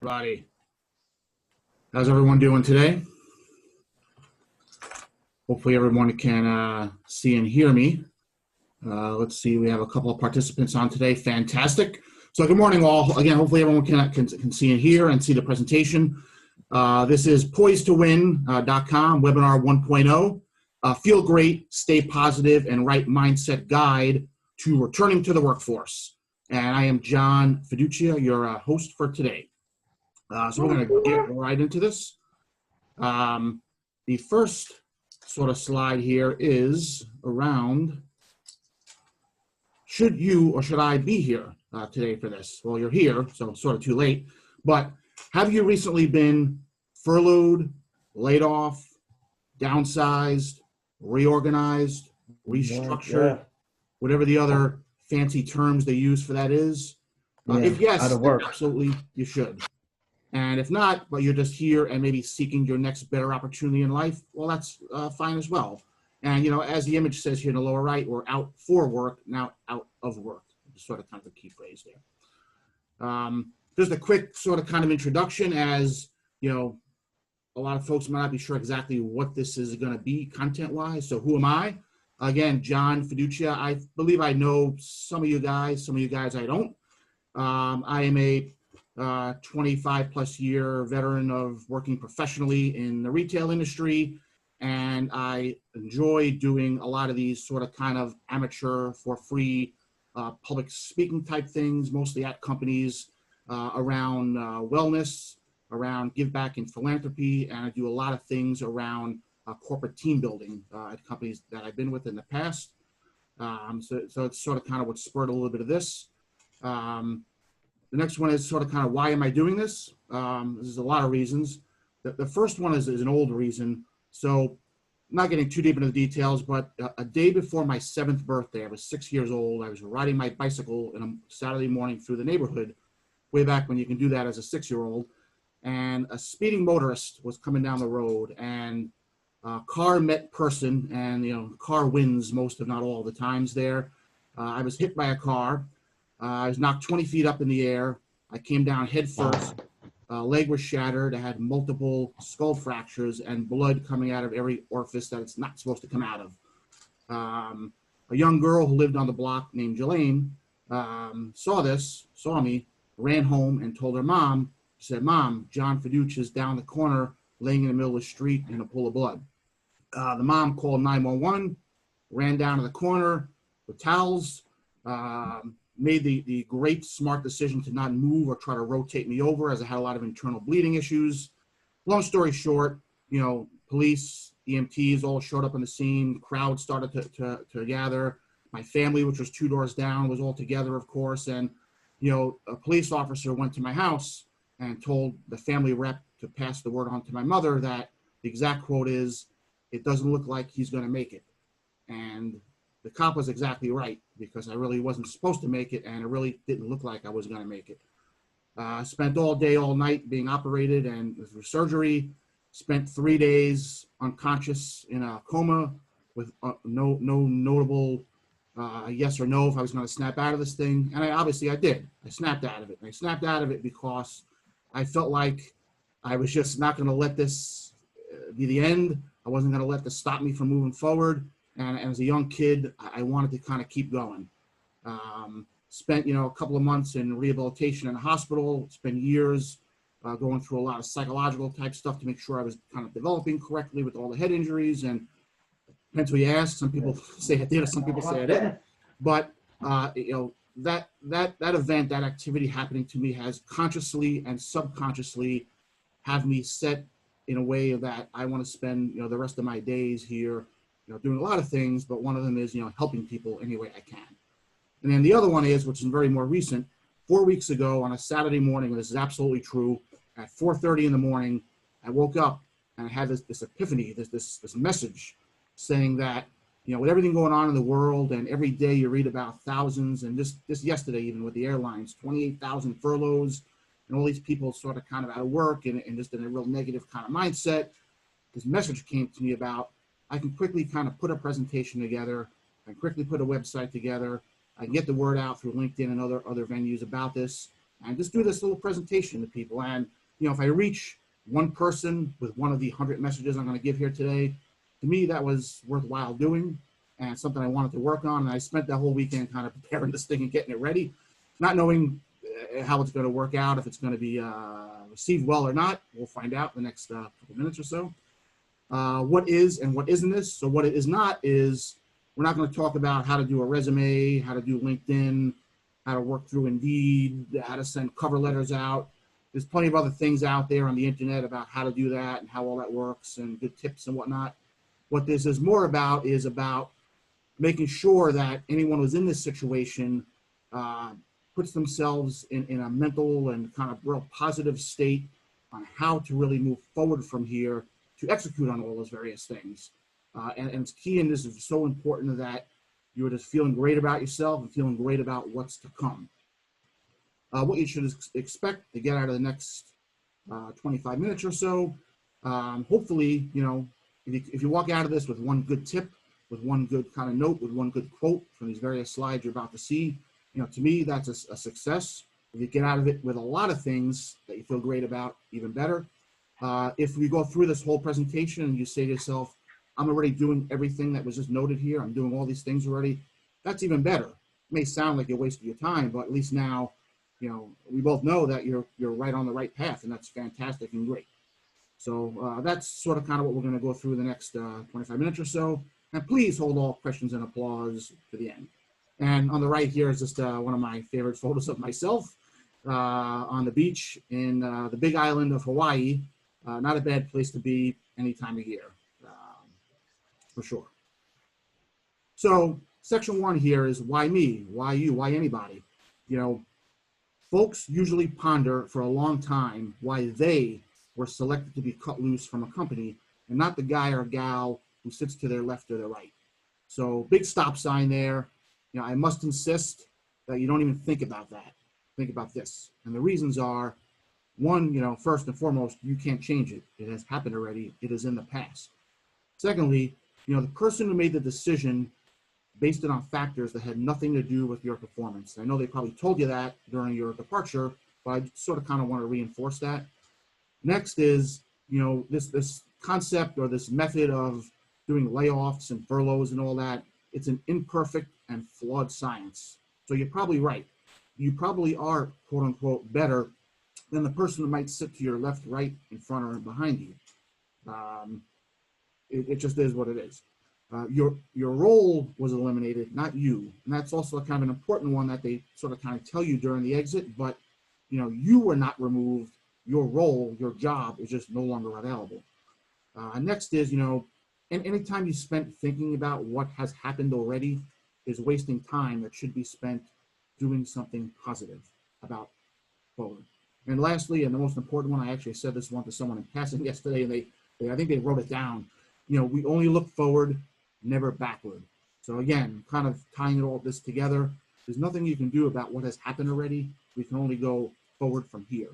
Everybody, how's everyone doing today? Hopefully everyone can see and hear me. Let's see, we have a couple of participants on today. Fantastic. So good morning all. Again, hopefully everyone can see and hear and see the presentation. This is poised2win.com, webinar 1.0, feel great, stay positive, and right mindset guide to returning to the workforce. And I am John Fiducia, your host for today. So we're going to get right into this. The first sort of slide here is around, should you or should I be here today for this? Well, you're here, so it's sort of too late. But have you recently been furloughed, laid off, downsized, reorganized, restructured, whatever the other fancy terms they use for that is? If yes, then absolutely you should. And if not, but you're just here and maybe seeking your next better opportunity in life, well, that's fine as well. And, you know, as the image says here in the lower right, we're out for work, now out of work. Just sort of kind of the key phrase there. Just a quick sort of kind of introduction, as, you know, a lot of folks might not be sure exactly what this is going to be content-wise. So who am I? Again, John Fiducia. I believe I know some of you guys I don't. I am a 25 plus year veteran of working professionally in the retail industry. And I enjoy doing a lot of these sort of kind of amateur for free public speaking type things, mostly at companies around wellness, around give back and philanthropy. And I do a lot of things around corporate team building at companies that I've been with in the past. So it's sort of kind of what spurred a little bit of this. The next one is sort of kind of why am I doing this? There's a lot of reasons. The first one is an old reason. So I'm not getting too deep into the details, but a day before my 7th birthday, I was 6 years old. I was riding my bicycle on a Saturday morning through the neighborhood, way back when you can do that as a 6-year-old. And a speeding motorist was coming down the road, and car met person, and, you know, car wins most, if not all, the times there. I was hit by a car. I was knocked 20 feet up in the air. I came down head first. Leg was shattered. I had multiple skull fractures and blood coming out of every orifice that it's not supposed to come out of. A young girl who lived on the block named Jelaine saw me, ran home and told her mom. She said, "Mom, John Fiducia is down the corner, laying in the middle of the street in a pool of blood." The mom called 911, ran down to the corner with towels, made the great smart decision to not move or try to rotate me over, as I had a lot of internal bleeding issues. Long story short, you know, police, EMTs all showed up on the scene. Crowd started to gather. My family, which was 2 doors down, was all together, of course. And, you know, a police officer went to my house and told the family rep to pass the word on to my mother that the exact quote is, "It doesn't look like he's going to make it." And the cop was exactly right, because I really wasn't supposed to make it, and it really didn't look like I was going to make it. Spent all day, all night being operated and through surgery. Spent 3 days unconscious in a coma with no notable yes or no if I was going to snap out of this thing. And I did. I snapped out of it. And I snapped out of it because I felt like I was just not going to let this be the end. I wasn't going to let this stop me from moving forward. And as a young kid, I wanted to kind of keep going. Spent, you know, a couple of months in rehabilitation in a hospital. Spent years going through a lot of psychological type stuff to make sure I was kind of developing correctly with all the head injuries. And depends who you ask. Some people say I did, or some people say I didn't. But you know, that event, that activity happening to me has consciously and subconsciously have me set in a way that I want to spend, you know, the rest of my days here, you know, doing a lot of things, but one of them is, you know, helping people any way I can. And then the other one is, which is very more recent, 4 weeks ago on a Saturday morning, and this is absolutely true, at 4:30 in the morning, I woke up and I had this epiphany, this message saying that, you know, with everything going on in the world, and every day you read about thousands, and just yesterday, even with the airlines, 28,000 furloughs, and all these people sort of kind of out of work and just in a real negative kind of mindset. This message came to me about, I can quickly kind of put a presentation together, I can quickly put a website together, I can get the word out through LinkedIn and other venues about this, and just do this little presentation to people. And, if I reach one person with one of the 100 messages I'm going to give here today, to me, that was worthwhile doing and something I wanted to work on. And I spent that whole weekend kind of preparing this thing and getting it ready, not knowing how it's going to work out, if it's going to be received well or not. We'll find out in the next couple minutes or so. What is and what isn't this? So what it is not is, we're not going to talk about how to do a resume, how to do LinkedIn, how to work through Indeed, how to send cover letters out. There's plenty of other things out there on the internet about how to do that and how all that works and good tips and whatnot. What this is more about is about making sure that anyone who's in this situation puts themselves in a mental and kind of real positive state on how to really move forward from here to execute on all those various things. And it's key, and this is so important, that you're just feeling great about yourself and feeling great about what's to come. What you should expect to get out of the next 25 minutes or so. Hopefully, if you walk out of this with one good tip, with one good kind of note, with one good quote from these various slides you're about to see, to me, that's a success. If you get out of it with a lot of things that you feel great about, even better. If we go through this whole presentation and you say to yourself, I'm already doing everything that was just noted here, I'm doing all these things already, that's even better. It may sound like you're wasting your time, but at least now, we both know that you're right on the right path, and that's fantastic and great. So that's sort of kind of what we're going to go through the next 25 minutes or so. And please hold all questions and applause to the end. And on the right here is just one of my favorite photos of myself on the beach in the big island of Hawaii. Not a bad place to be any time of year, for sure. So section 1 here is why me, why you, why anybody? Folks usually ponder for a long time why they were selected to be cut loose from a company and not the guy or gal who sits to their left or their right. So big stop sign there. I must insist that you don't even think about that. Think about this. And the reasons are, one, first and foremost, you can't change it. It has happened already. It is in the past. Secondly, the person who made the decision based it on factors that had nothing to do with your performance. I know they probably told you that during your departure, but I sort of kind of want to reinforce that. Next is, this concept or this method of doing layoffs and furloughs and all that. It's an imperfect and flawed science. So you're probably right. You probably are, quote unquote, better than the person who might sit to your left, right, in front, or behind you. It just is what it is. Your role was eliminated, not you. And that's also kind of an important one that they sort of kind of tell you during the exit, but you were not removed. Your role, your job is just no longer available. Next is, and anytime you spent thinking about what has happened already is wasting time that should be spent doing something positive about forward. And lastly, and the most important one, I actually said this one to someone in passing yesterday, and I think they wrote it down. We only look forward, never backward. So again, kind of tying all this together, there's nothing you can do about what has happened already. We can only go forward from here.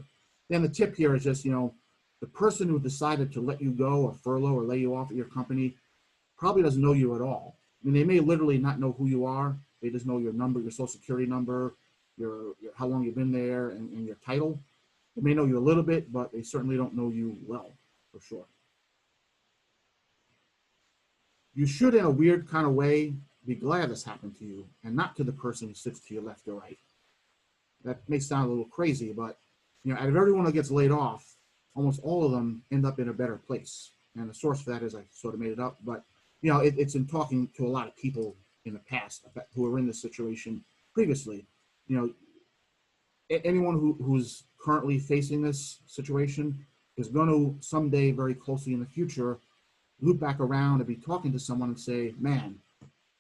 Then the tip here is just, the person who decided to let you go or furlough or lay you off at your company probably doesn't know you at all. I mean, they may literally not know who you are. They just know your number, your social security number, your how long you've been there, and your title. They may know you a little bit, but they certainly don't know you well, for sure. You should, in a weird kind of way, be glad this happened to you and not to the person who sits to your left or right. That may sound a little crazy, but out of everyone that gets laid off, almost all of them end up in a better place. And the source for that is I sort of made it up, but it's in talking to a lot of people in the past who were in this situation previously. Anyone who's currently facing this situation is going to someday, very closely in the future, loop back around and be talking to someone and say, man,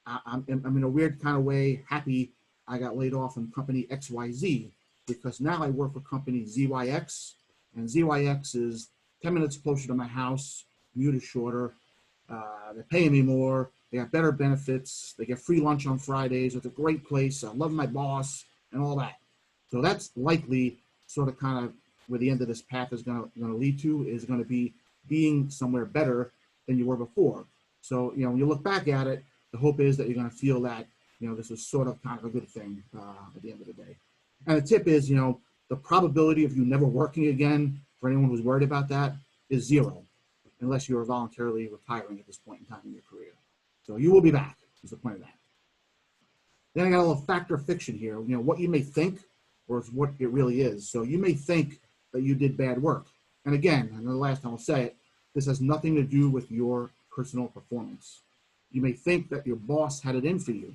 I'm in a weird kind of way happy I got laid off from company XYZ, because now I work for company ZYX, and ZYX is 10 minutes closer to my house, commute is shorter, they're paying me more, they got better benefits, they get free lunch on Fridays, it's a great place, I love my boss, and all that. So that's likely sort of kind of where the end of this path is going to lead to, is going to be being somewhere better than you were before. So, when you look back at it, the hope is that you're going to feel that, this was sort of kind of a good thing at the end of the day. And the tip is, the probability of you never working again, for anyone who's worried about that, is zero, unless you're voluntarily retiring at this point in time in your career. So you will be back, is the point of that. Then I got a little factor of fiction here, what you may think versus what it really is. So you may think that you did bad work. And again, and the last time I'll say it, this has nothing to do with your personal performance. You may think that your boss had it in for you.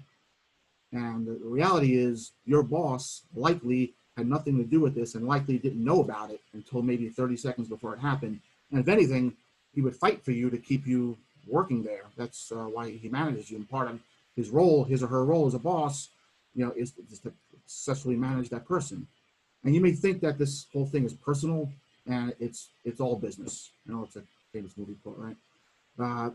And the reality is your boss likely had nothing to do with this and likely didn't know about it until maybe 30 seconds before it happened. And if anything, he would fight for you to keep you working there. That's why he manages you. And part of his role, his or her role as a boss, is to successfully manage that person. And you may think that this whole thing is personal and it's all business. It's a famous movie quote, right?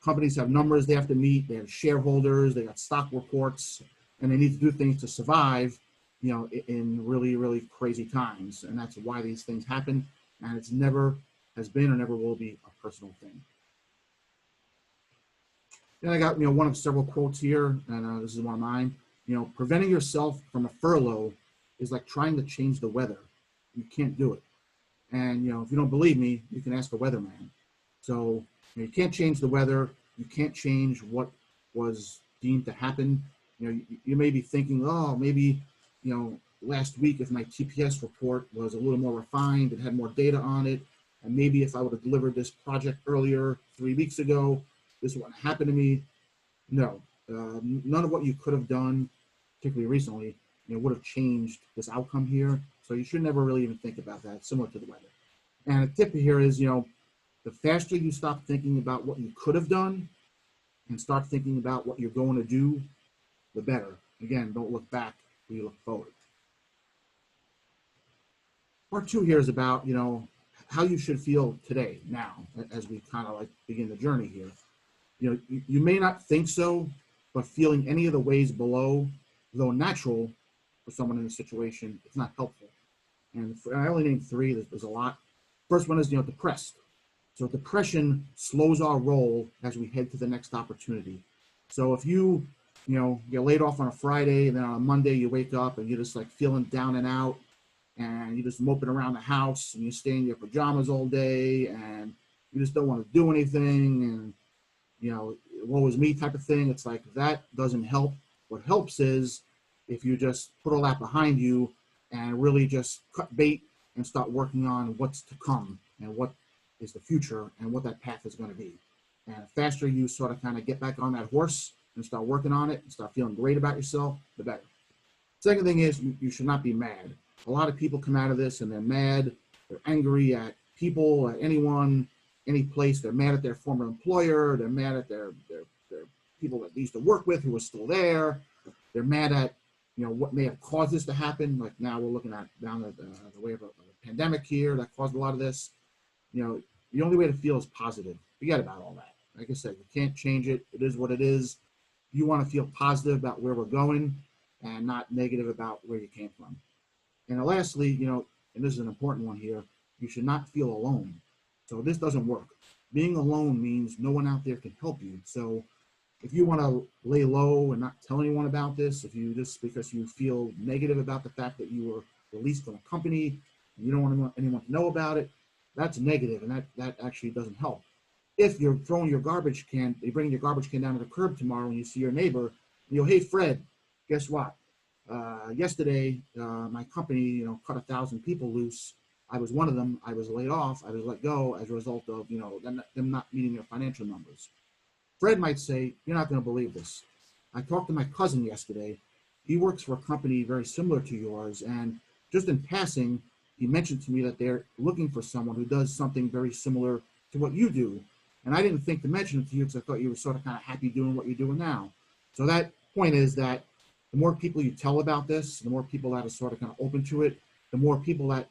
Companies have numbers they have to meet. They have shareholders. They got stock reports, and they need to do things to survive. In really, really crazy times, and that's why these things happen. And it's never has been or never will be a personal thing. Then I got one of several quotes here, and this is one of mine. Preventing yourself from a furlough is like trying to change the weather. You can't do it. And if you don't believe me, you can ask a weatherman. So you can't change the weather. You can't change what was deemed to happen. You may be thinking, oh, maybe last week if my TPS report was a little more refined, it had more data on it, and maybe if I would have delivered this project earlier 3 weeks ago, this wouldn't happen to me. No, none of what you could have done, particularly recently, would have changed this outcome here. So you should never really even think about that, similar to the weather. And a tip here is, the faster you stop thinking about what you could have done and start thinking about what you're going to do, the better. Again, don't look back, you look forward. Part 2 here is about, how you should feel today, now, as we kind of begin the journey here. You may not think so, but feeling any of the ways below, though natural for someone in a situation, it's not helpful. And I only named 3, there's a lot. First one is, depressed. So depression slows our roll as we head to the next opportunity. So if you get laid off on a Friday, and then on a Monday you wake up and you're just feeling down and out, and you're just moping around the house, and you stay in your pajamas all day, and you just don't want to do anything, and woe is me type of thing. It's that doesn't help. What helps is if you just put all that behind you and really just cut bait and start working on what's to come and what is the future and what that path is going to be. And the faster you sort of kind of get back on that horse and start working on it and start feeling great about yourself, the better. Second thing is you should not be mad. A lot of people come out of this and they're mad. They're angry at people, at anyone, any place. They're mad at their former employer. They're mad at their people that they used to work with who are still there. They're mad at what may have caused this to happen. Like now we're looking at down the way of a pandemic here that caused a lot of this. The only way to feel is positive. Forget about all that. Like I said, you can't change it. It is what it is. You want to feel positive about where we're going and not negative about where you came from. And lastly, and this is an important one here, you should not feel alone. So this doesn't work. Being alone means no one out there can help you. So if you want to lay low and not tell anyone about this, if you just because you feel negative about the fact that you were released from a company, and you don't want anyone to know about it, that's negative, and that actually doesn't help. If you're throwing your garbage can, you bring your garbage can down to the curb tomorrow and you see your neighbor, you go, hey, Fred, guess what? Yesterday, my company, cut 1,000 people loose. I was one of them. I was laid off. I was let go as a result of, them not meeting their financial numbers. Fred might say, you're not going to believe this. I talked to my cousin yesterday. He works for a company very similar to yours. And just in passing, he mentioned to me that they're looking for someone who does something very similar to what you do. And I didn't think to mention it to you because I thought you were sort of kind of happy doing what you're doing now. So that point is that the more people you tell about this, the more people that are sort of kind of open to it, the more people that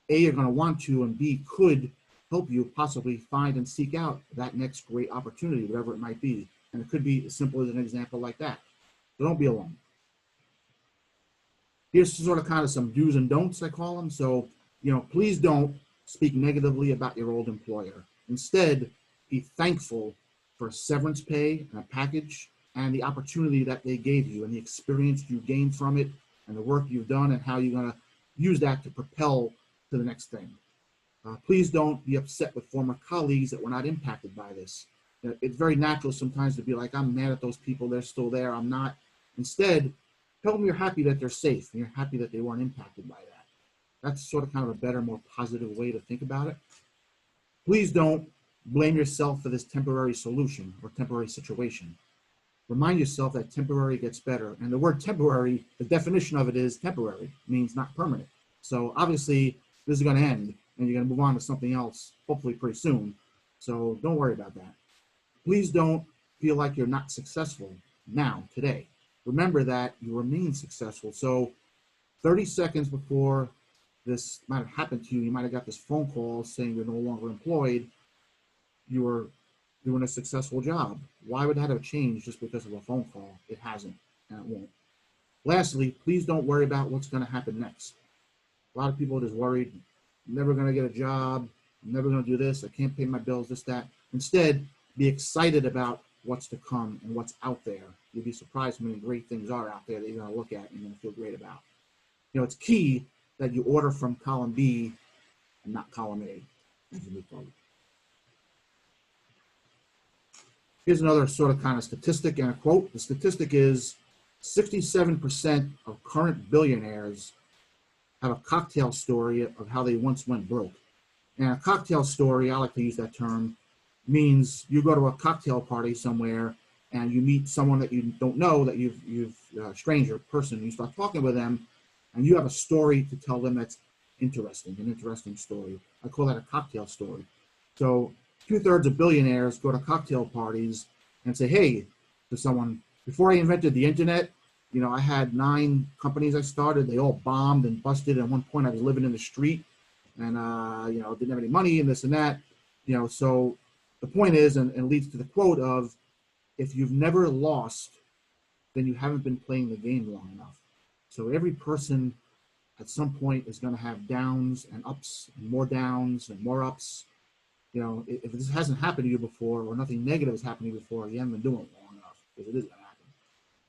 A, are going to want to, and B, could help you possibly find and seek out that next great opportunity, whatever it might be. And it could be as simple as an example like that. So don't be alone. Here's sort of kind of some do's and don'ts, I call them. So, please don't speak negatively about your old employer. Instead, be thankful for severance pay and a package and the opportunity that they gave you and the experience you gained from it and the work you've done and how you're going to, use that to propel to the next thing. Please don't be upset with former colleagues that were not impacted by this. It's very natural sometimes to be like, I'm mad at those people, they're still there, I'm not. Instead, tell them you're happy that they're safe and you're happy that they weren't impacted by that. That's sort of kind of a better, more positive way to think about it. Please don't blame yourself for this temporary solution or temporary situation. Remind yourself that temporary gets better. And the word temporary, the definition of it is temporary, means not permanent. So obviously this is going to end and you're going to move on to something else, hopefully pretty soon. So don't worry about that. Please don't feel like you're not successful now, today. Remember that you remain successful. So 30 seconds before this might have happened to you, you might have got this phone call saying you're no longer employed. You were doing a successful job. Why would that have changed just because of a phone call? It hasn't, and it won't. Lastly, please don't worry about what's going to happen next. A lot of people are just worried, I'm never going to get a job, I'm never going to do this, I can't pay my bills, this, that. Instead, be excited about what's to come and what's out there. You'll be surprised how many great things are out there that you're going to look at and you're going to feel great about. You know, it's key that you order from column B and not column A as you move forward. Here's another sort of kind of statistic and a quote. The statistic is 67% of current billionaires have a cocktail story of how they once went broke. And a cocktail story, I like to use that term, means you go to a cocktail party somewhere and you meet someone that you don't know, that you've a stranger person, you start talking with them and you have a story to tell them that's interesting, an interesting story. I call that a cocktail story. So 2/3 of billionaires go to cocktail parties and say, hey, to someone, before I invented the internet, you know, I had 9 companies I started. They all bombed and busted. At one point I was living in the street and, you know, didn't have any money and this and that, you know. So the point is, and it leads to the quote of, if you've never lost, then you haven't been playing the game long enough. So every person at some point is going to have downs and ups and more downs and more ups. You know, if this hasn't happened to you before or nothing negative has happened to you before, you haven't been doing it long enough, because it is going to happen.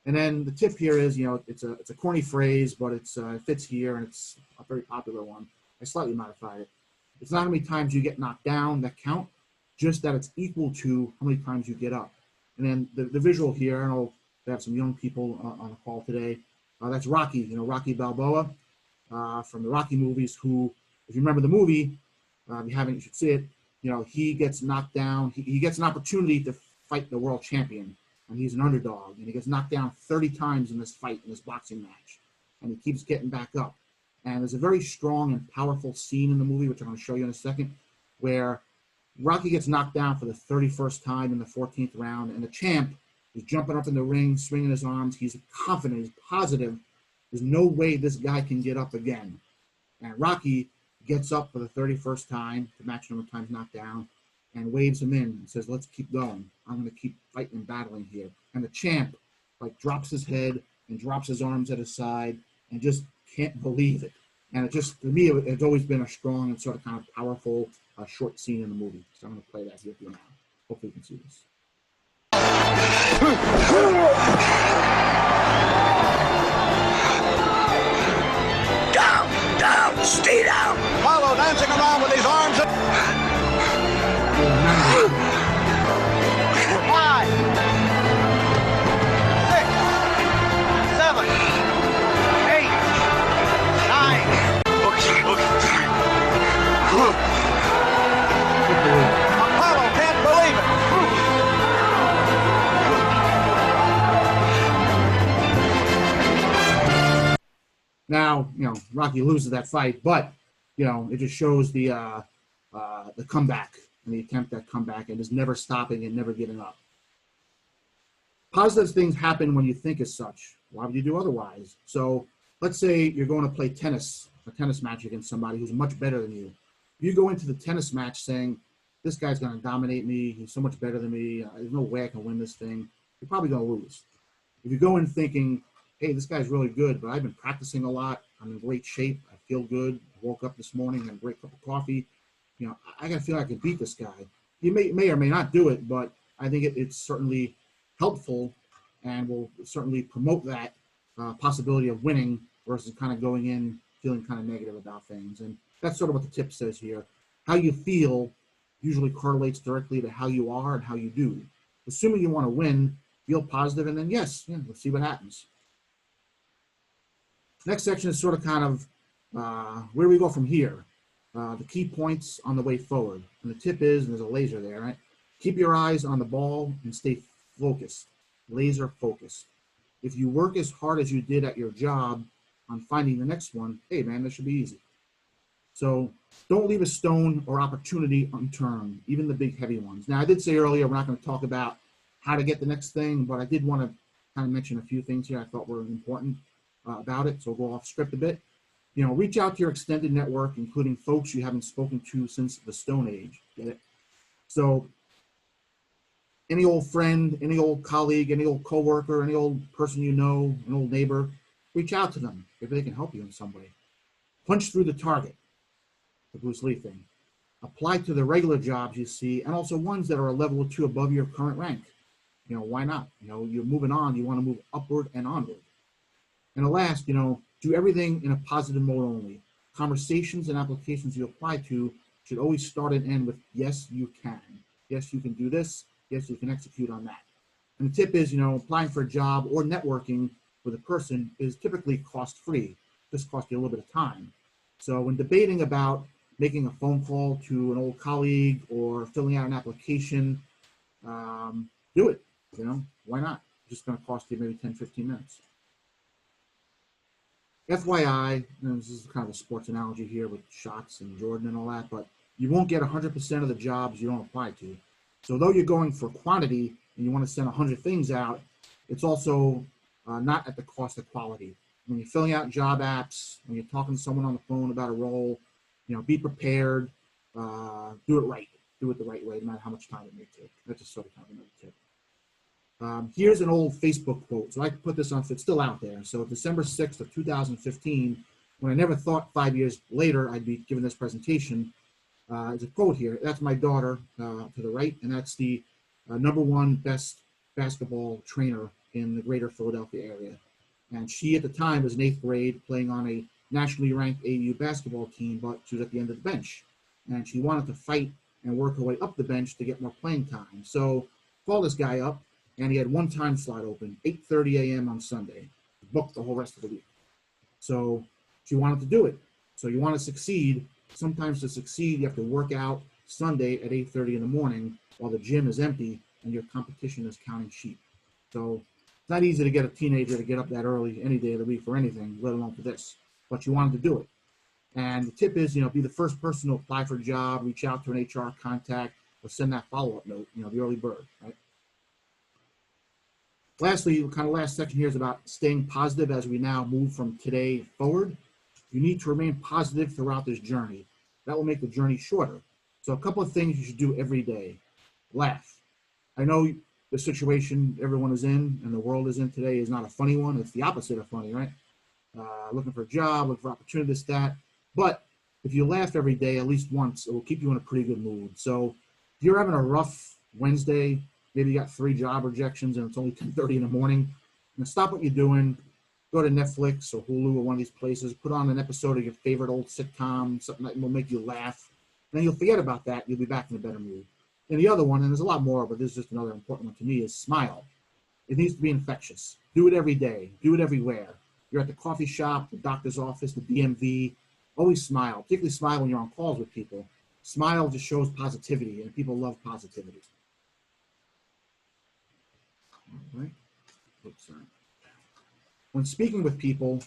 And then the tip here is, you know, it's a corny phrase, but it fits here and it's a very popular one. I slightly modified it. It's not how many times you get knocked down that count, just that it's equal to how many times you get up. And then the visual here, and I'll have some young people on the call today. That's Rocky, you know, Rocky Balboa from the Rocky movies, who, if you remember the movie, if you haven't, you should see it. You know, he gets knocked down. He gets an opportunity to fight the world champion, and he's an underdog, and he gets knocked down 30 times in this fight, in this boxing match, and he keeps getting back up. And there's a very strong and powerful scene in the movie, which I'm going to show you in a second, where Rocky gets knocked down for the 31st time in the 14th round, and the champ is jumping up in the ring, swinging his arms. He's confident, he's positive. There's no way this guy can get up again. And Rocky gets up for the 31st time, the match number of times knocked down, and waves him in and says, let's keep going. I'm going to keep fighting and battling here. And the champ, like, drops his head and drops his arms at his side and just can't believe it. And it just, for me, it's always been a strong and sort of kind of powerful short scene in the movie. So I'm going to play that here for you now. Hopefully you can see this. Down, stay down. Apollo dancing around with his arms. 5, 6, 7, 8, 9. Apollo can't believe it. Now, you know, Rocky loses that fight, but, you know, it just shows the comeback and the attempt at comeback and just never stopping and never giving up. Positive things happen when you think as such. Why would you do otherwise? So let's say you're going to play tennis, a tennis match against somebody who's much better than you. You go into the tennis match saying, this guy's going to dominate me. He's so much better than me. There's no way I can win this thing. You're probably going to lose. If you go in thinking, hey, this guy's really good, but I've been practicing a lot. I'm in great shape. I feel good. I woke up this morning, had a great cup of coffee. You know, I got to feel like I can beat this guy. You may or may not do it, but I think it's certainly helpful and will certainly promote that possibility of winning versus kind of going in feeling kind of negative about things. And that's sort of what the tip says here. How you feel usually correlates directly to how you are and how you do. Assuming you want to win, feel positive, and then yes, yeah, we'll see what happens. Next section is sort of kind of where we go from here. The key points on the way forward. And the tip is, and there's a laser there, right? Keep your eyes on the ball and stay focused, laser focused. If you work as hard as you did at your job on finding the next one, hey man, this should be easy. So don't leave a stone or opportunity unturned, even the big heavy ones. Now I did say earlier, we're not going to talk about how to get the next thing, but I did want to kind of mention a few things here I thought were important about it. So we'll go off script a bit. You know, reach out to your extended network, including folks you haven't spoken to since the Stone Age. Get it? So any old friend, any old colleague, any old coworker, any old person you know, an old neighbor, reach out to them if they can help you in some way. Punch through the target, the Bruce Lee thing. Apply to the regular jobs you see, and also ones that are a level or two above your current rank. You know, why not? You know, you're moving on, you want to move upward and onward. And the last, you know, do everything in a positive mode only. Conversations and applications you apply to should always start and end with, yes, you can. Yes, you can do this. Yes, you can execute on that. And the tip is, you know, applying for a job or networking with a person is typically cost-free. Just costs you a little bit of time. So when debating about making a phone call to an old colleague or filling out an application, do it. You know, why not? It's just going to cost you maybe 10, 15 minutes. FYI, this is kind of a sports analogy here with shots and Jordan and all that, but you won't get 100% of the jobs you don't apply to. So though you're going for quantity and you want to send 100 things out, it's also not at the cost of quality. When you're filling out job apps, when you're talking to someone on the phone about a role, you know, be prepared, do it right. Do it the right way, no matter how much time it may take. That's just sort of kind of another tip. Here's an old Facebook quote. So I put this on, it's still out there. So December 6th of 2015, when I never thought 5 years later I'd be giving this presentation, there's a quote here. That's my daughter to the right, and that's the #1 best basketball trainer in the greater Philadelphia area. And she, at the time, was in 8th grade playing on a nationally ranked AAU basketball team, but she was at the end of the bench. And she wanted to fight and work her way up the bench to get more playing time. So called this guy up, and he had one time slot open, 8:30 a.m. on Sunday, booked the whole rest of the week. So she wanted to do it. So you want to succeed. Sometimes to succeed, you have to work out Sunday at 8:30 in the morning while the gym is empty and your competition is counting sheep. So it's not easy to get a teenager to get up that early any day of the week for anything, let alone for this. But you wanted to do it. And the tip is, you know, be the first person to apply for a job, reach out to an HR contact, or send that follow-up note, you know, the early bird, right? Lastly, kind of last section here is about staying positive as we now move from today forward. You need to remain positive throughout this journey. That will make the journey shorter. So a couple of things you should do every day. Laugh. I know the situation everyone is in and the world is in today is not a funny one. It's the opposite of funny, right? Looking for a job, looking for opportunity, this, that. But if you laugh every day, at least once, it will keep you in a pretty good mood. So if you're having a rough Wednesday, maybe you got 3 job rejections and it's only 10:30 in the morning, and stop what you're doing, go to Netflix or Hulu or one of these places, put on an episode of your favorite old sitcom, something that will make you laugh. Then you'll forget about that. You'll be back in a better mood. And the other one, and there's a lot more, but this is just another important one to me, is smile. It needs to be infectious. Do it every day. Do it everywhere. You're at the coffee shop, the doctor's office, the DMV. Always smile. Particularly smile when you're on calls with people. Smile just shows positivity, and people love positivity. All right. Oops, sorry. When speaking with people,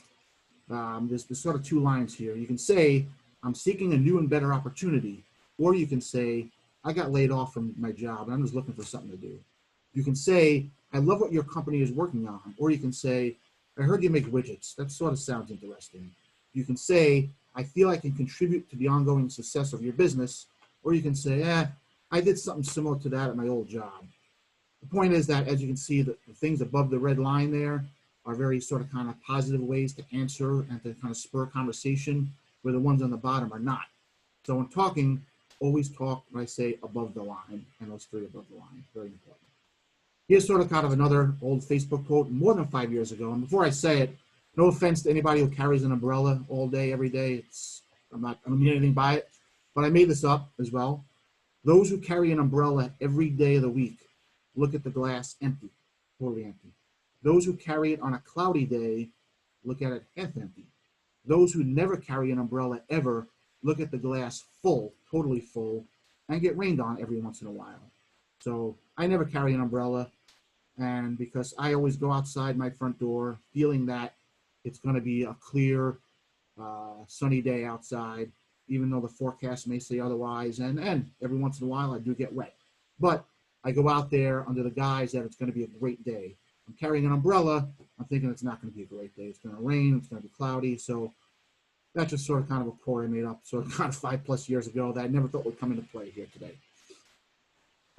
there's sort of 2 lines here. You can say, I'm seeking a new and better opportunity. Or you can say, I got laid off from my job and I'm just looking for something to do. You can say, I love what your company is working on. Or you can say, I heard you make widgets. That sort of sounds interesting. You can say, I feel I can contribute to the ongoing success of your business. Or you can say, I did something similar to that at my old job. The point is that, as you can see, the things above the red line there are very sort of kind of positive ways to answer and to kind of spur conversation, where the ones on the bottom are not. So when talking, always talk, when I say, above the line, and those 3 above the line, very important. Here's sort of kind of another old Facebook quote more than 5 years ago. And before I say it, No offense to anybody who carries an umbrella all day, every day. I don't mean anything by it, but I made this up as well. Those who carry an umbrella every day of the week look at the glass empty, totally empty. Those who carry it on a cloudy day look at it half empty. Those who never carry an umbrella ever look at the glass full, totally full, and get rained on every once in a while. So I never carry an umbrella, and because I always go outside my front door feeling that it's going to be a clear, sunny day outside, even though the forecast may say otherwise, and every once in a while I do get wet. But I go out there under the guise that it's going to be a great day. I'm carrying an umbrella, I'm thinking it's not going to be a great day. It's going to rain, it's going to be cloudy, so that's just sort of kind of a core I made up sort of kind of 5+ years ago that I never thought would come into play here today.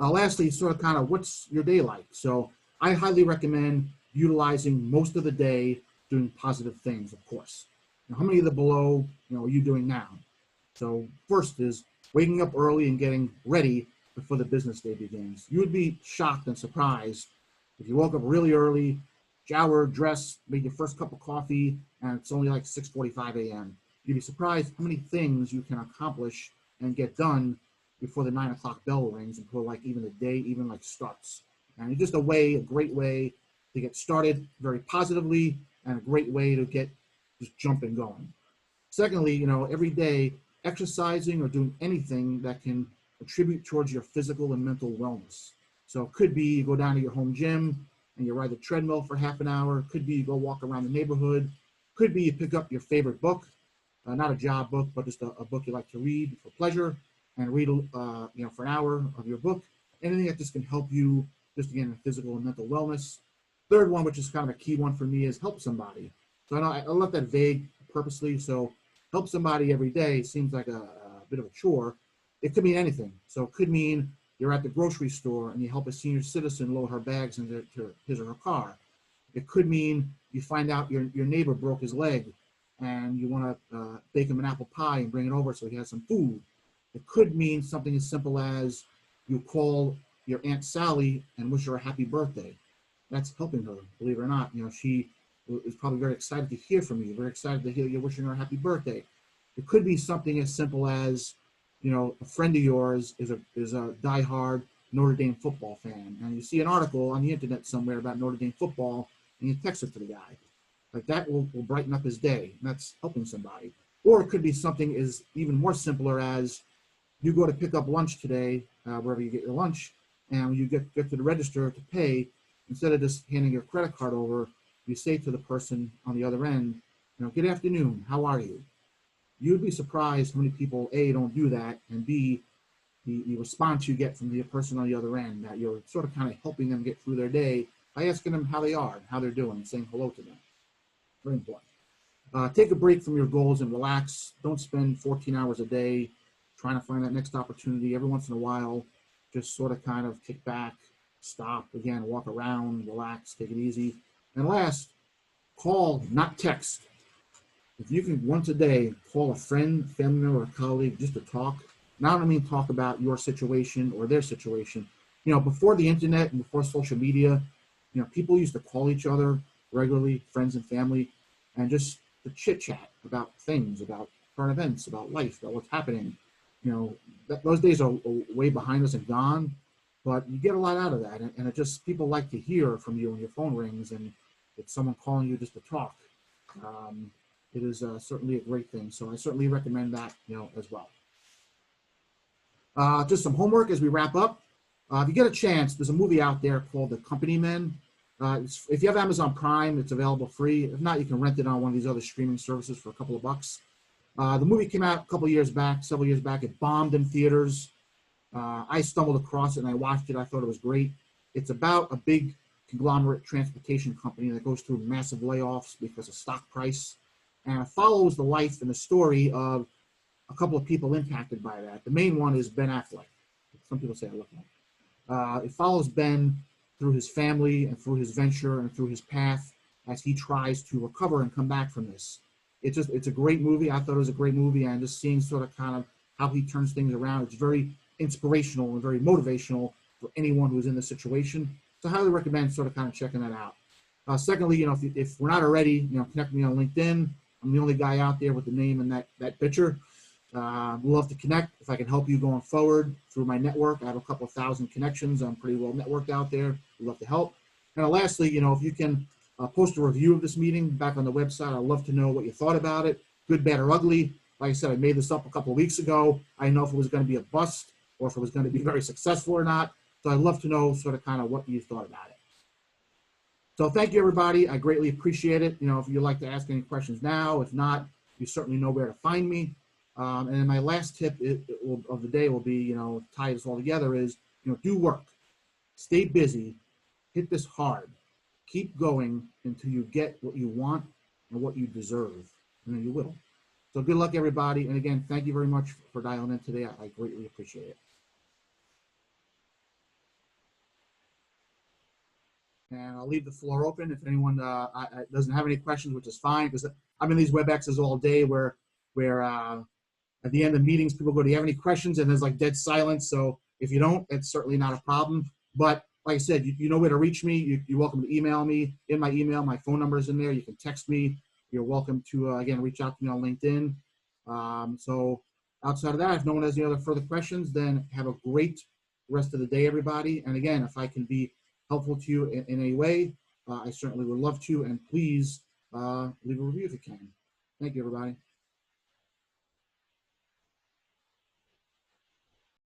Lastly, sort of kind of what's your day like? So I highly recommend utilizing most of the day doing positive things, of course. Now, how many of the below, are you doing now? So first is waking up early and getting ready before the business day begins. You would be shocked and surprised if you woke up really early, showered, dressed, made your first cup of coffee, and it's only like 6:45 a.m. You'd be surprised how many things you can accomplish and get done before the 9 o'clock bell rings, and before like even the day even like starts. And it's just a great way to get started very positively, and a great way to get just jumping going. Secondly, every day exercising or doing anything that can contribute towards your physical and mental wellness. So it could be you go down to your home gym and you ride the treadmill for half an hour. It could be you go walk around the neighborhood. It could be you pick up your favorite book, not a job book, but just a book you like to read for pleasure, and read for an hour of your book. Anything that just can help you just again in physical and mental wellness. Third one, which is kind of a key one for me, is help somebody. So I know I left that vague purposely. So help somebody every day seems like a bit of a chore. It could mean anything. So it could mean you're at the grocery store and you help a senior citizen load her bags into his or her car. It could mean you find out your neighbor broke his leg and you want to bake him an apple pie and bring it over so he has some food. It could mean something as simple as you call your Aunt Sally and wish her a happy birthday. That's helping her, believe it or not. She is probably very excited to hear from you, very excited to hear you're wishing her a happy birthday. It could be something as simple as, a friend of yours is a diehard Notre Dame football fan, and you see an article on the internet somewhere about Notre Dame football, and you text it to the guy. Like that will brighten up his day, and that's helping somebody. Or it could be something as even more simpler as you go to pick up lunch today, wherever you get your lunch, and when you get to the register to pay, instead of just handing your credit card over, you say to the person on the other end, good afternoon, how are you? You'd be surprised how many people, A, don't do that, and B, the response you get from the person on the other end, that you're sort of kind of helping them get through their day by asking them how they are, how they're doing, and saying hello to them. Very important. Take a break from your goals and relax. Don't spend 14 hours a day trying to find that next opportunity. Every once in a while, just sort of kind of kick back, stop, again, walk around, relax, take it easy. And last, call, not text. If you can once a day call a friend, family member, or colleague just to talk, not only talk about your situation or their situation. Before the internet and before social media, people used to call each other regularly, friends and family, and just to chit chat about things, about current events, about life, about what's happening. Those days are way behind us and gone, but you get a lot out of that. And it just, people like to hear from you when your phone rings and it's someone calling you just to talk. It is certainly a great thing. So I certainly recommend that, as well. Just some homework as we wrap up. If you get a chance, there's a movie out there called The Company Men. If you have Amazon Prime, it's available free. If not, you can rent it on one of these other streaming services for a couple of bucks. The movie came out several years back. It bombed in theaters. I stumbled across it and I watched it. I thought it was great. It's about a big conglomerate transportation company that goes through massive layoffs because of stock price. And it follows the life and the story of a couple of people impacted by that. The main one is Ben Affleck. Some people say I look like. It follows Ben through his family and through his venture and through his path as he tries to recover and come back from this. It's a great movie. I thought it was a great movie, and just seeing sort of kind of how he turns things around. It's very inspirational and very motivational for anyone who's in this situation. So I highly recommend sort of kind of checking that out. Secondly, if we're not already, connect me on LinkedIn. I'm the only guy out there with the name and that picture. We'd love to connect. If I can help you going forward through my network, I have a couple thousand connections. I'm pretty well networked out there. We'd love to help. And lastly, if you can post a review of this meeting back on the website, I'd love to know what you thought about it, good, bad, or ugly. Like I said, I made this up a couple of weeks ago. I didn't know if it was going to be a bust or if it was going to be very successful or not. So I'd love to know sort of kind of what you thought about it. So thank you, everybody. I greatly appreciate it. If you'd like to ask any questions now, if not, you certainly know where to find me. And then my last tip of the day will be, tie this all together is, do work, stay busy, hit this hard, keep going until you get what you want and what you deserve, and then you will. So good luck, everybody. And again, thank you very much for dialing in today. I greatly appreciate it. And I'll leave the floor open if anyone doesn't have any questions, which is fine, because I'm in these WebExes all day where at the end of meetings, people go, do you have any questions? And there's like dead silence. So if you don't, it's certainly not a problem. But like I said, you know where to reach me. You're welcome to email me. In my email, my phone number is in there. You can text me. You're welcome to, again, reach out to me on LinkedIn. So outside of that, if no one has any other further questions, then have a great rest of the day, everybody. And again, if I can be helpful to you in any way, I certainly would love to. And please leave a review if you can. Thank you, everybody.